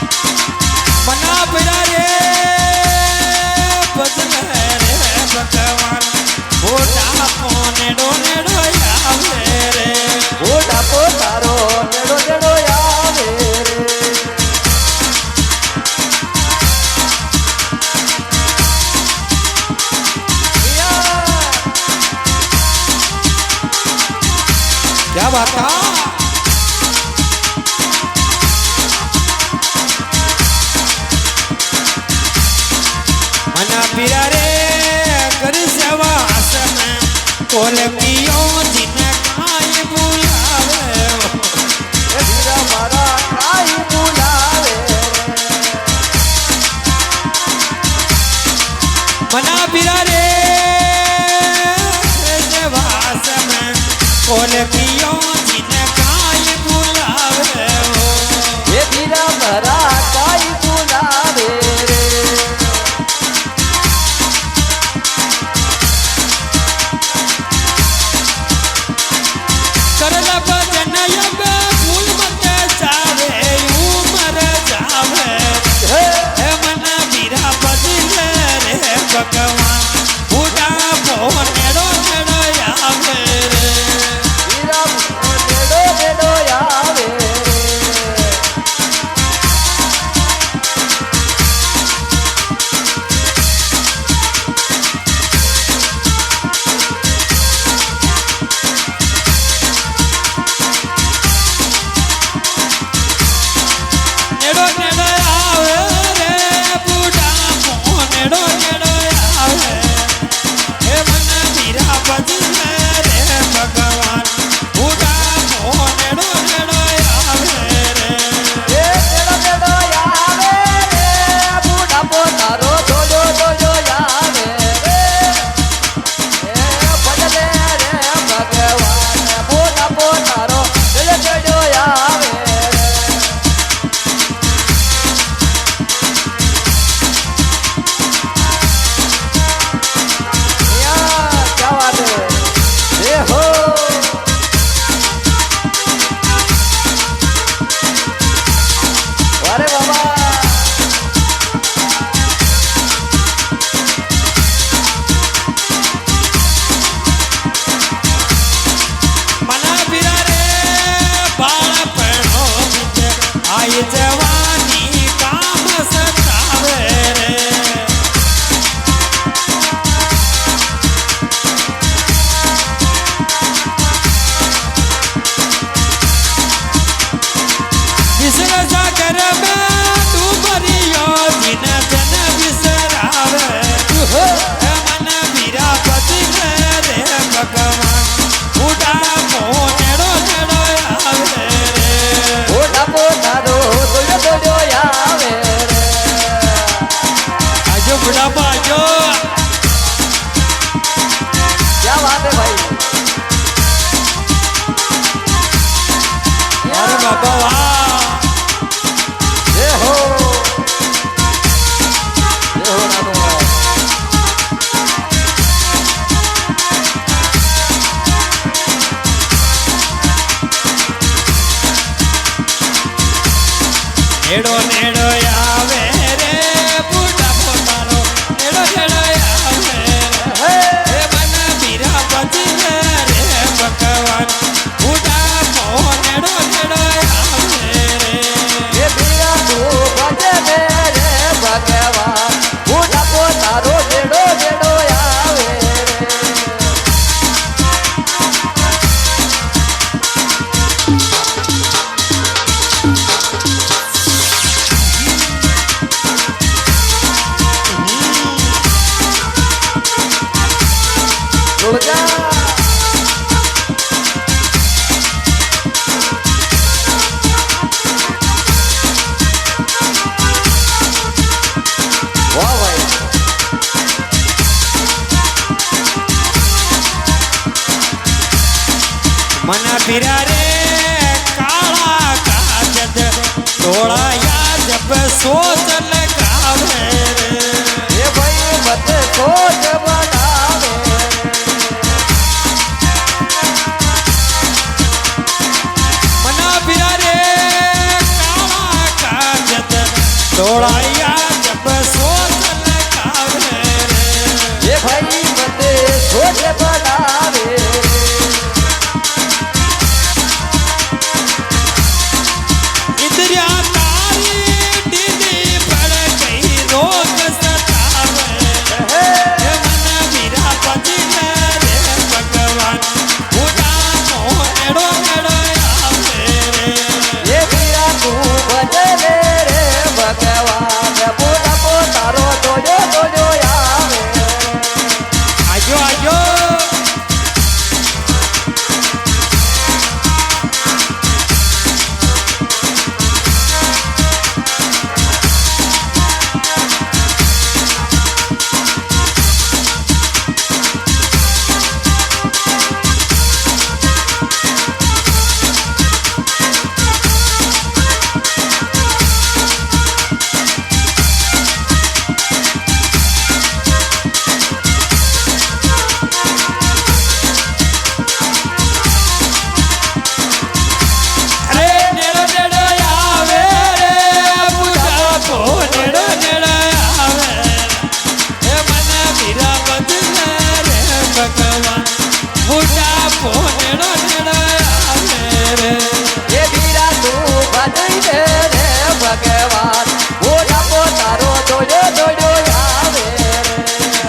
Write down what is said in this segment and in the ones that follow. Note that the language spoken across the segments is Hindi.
मना पिरा रे बदल रे भगवान बोटा पोने डोने डोयावे रे बोटा पोतारो नेडो नेडो आवे रे क्या बात है मना पिरा रे कर सेवा आसन कोल पियो जिन काई बुलावे ए धीरा मारा काई बुलावे मना पिरा रे सेवा आसन कोल पियो जिन काई बुलावे ए धीरा मारा काई बुलावे रे करला भजन यब फूल मत जावे उमर जावे हे मन बीरा बदल रे भगवान बूढ़ा भोन नेड़ो नेड़ो आवे रे धीरा नेडो नेडो आवे नेड़ो नेड़ो आवे रे बूढ़ा भोन नेड़ो नेड़ो आवे हे मन बीरा बदल रे भगवान बूढ़ा भोन नेड़ो नेड़ो आवे रे ए नेडो नेडो आवे रे बूढ़ा पोतारो डोलो डोलो आवे रे ए भजले रे भगवान बूढ़ा पोतारो डोलो डोलो आवे रे या क्या बात है ए हो अरे बाबा मना पिरा रे बाळपणो बीत आई जवानी काम सतावे रे विसर सागर में तू मरियो जिन जन विसरावे हे मन बीरा बदल रे भगवान बूढ़ा मोह नेड़ो नेड़ो आवे रे बूढ़ा पोतारो डोलो डोलो आवे रे आजो बूढ़ा बाजो क्या बात है भाई अरे बाबा वाह ये हो नानो नेड़ो नेड़ो आवे रे बूढ़ा पोतारो नेड़ो नेड़ो आवे रे हे मन बीरा बदल रे भगवान बूढ़ा मोह नेड़ो नेड़ो आवे रे ये बीरा तू भजले रे भगवान बूढ़ा पोतारो डेडो डेडो आवे रे रुक जा वाह भाई मना पिरा रे काला काजद डोला या जब सोच लगावे रे ये भाई मत सोच बनावे मना पिरा रे काला काजद દોડાયા જબ સોચ લગાવે રે એ ભાઈ મને સોચ બનાવે ઇન્દ્રિયા તારી ડીલી પડ ગઈ રોગ સતાવે હે મન વીરા પતિને રે ભગવાન ઉડા મોડો મેડો આવે રે એ વીરા તું ભજલે રે ભગવાન પોતા પોતારો જોજો આવે આજો આજો ભગવાન પોતા પોતારો જોજો આવે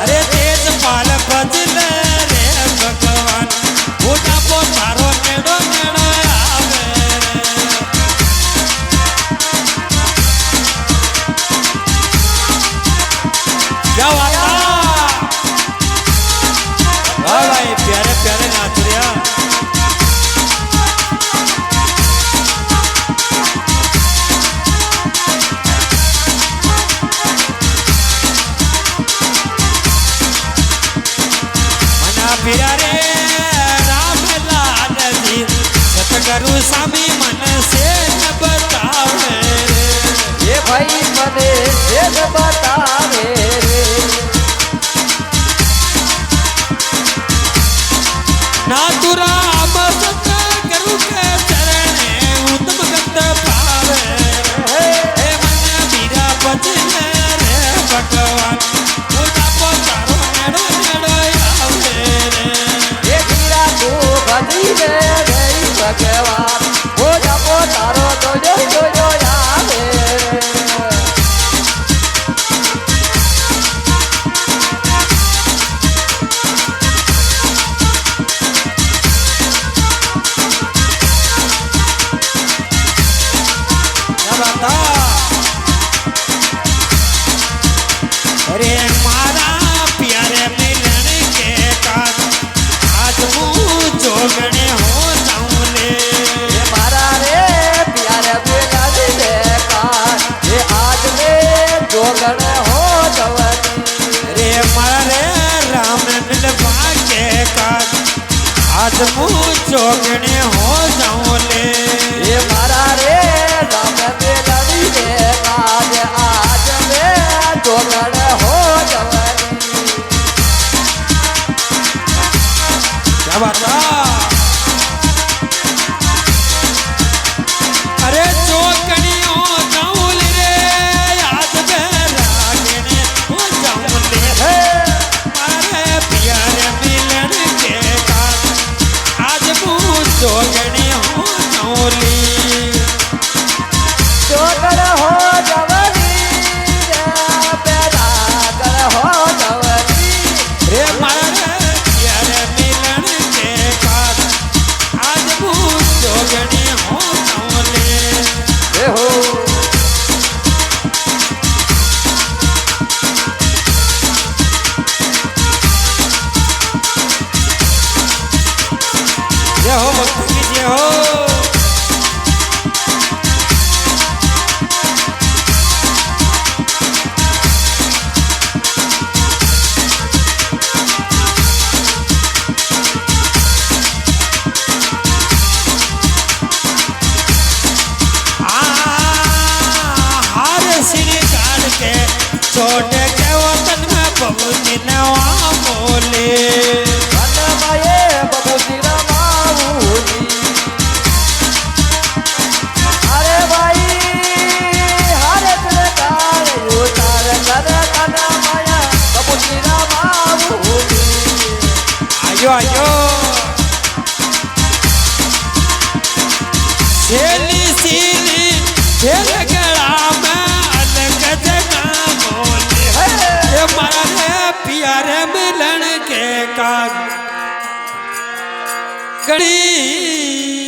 અરે તેજ પાલ ભજલે રે ભગવાન મોટા પોતારો મેડો મેડો આવે क्या वाला वाह भाई प्यारे प्यारे नाच रहा પીરા રે રામલાલ જી સતગુરુ સ્વામી મને સે બતાવે એ ભાઈ મને વેદ બતાવે રે નાતુરા મસ્ત કરું કે ચરણે ઉત્તમ ગત પાવે હે મને પીરા પચલે રે ભગવાન ઉતા પોતારો મેડો મેડો આવે એ વીરા તું ભજલે રે ભગવાન પોતા પોતારો જોજો આવે अरे मारा प्यारे मिलन के काज आज मुँह जोगने हो जाऊं ले ये मारा रे प्यारे मिलन के काज ये आज में जोगण हो जवनी अरे मारा रे राम मिलवा के काज आज मुँह जोगने हो जाऊं ले ये मारा रे राम मिलन के काज आज में जोगण हो जवनी क्या बात अरे जोगनियों जाऊं ले आज बेरागने हो जाऊं ले मारे प्यारे मिलन के काज आज मुँह जोगने हो जाऊं ले जोगण हो जवनी बेरागण हो जवनी रे मारे प्यारे मिलन के काज आज मुँह जोगने हो जाऊं ले ए हो जय हो भक्ति की जय हो हार सिर काट के छोट के वतन में बहुत नवा बोले वनमये बबूजी रमाऊली अरे भाई हरे कृष्णा આજો આજો છેલી સીલી છેલ ગળામાં અલગ જગા બોલે એ મારા રે પિયા રે મિલણ કે કાગ ગળી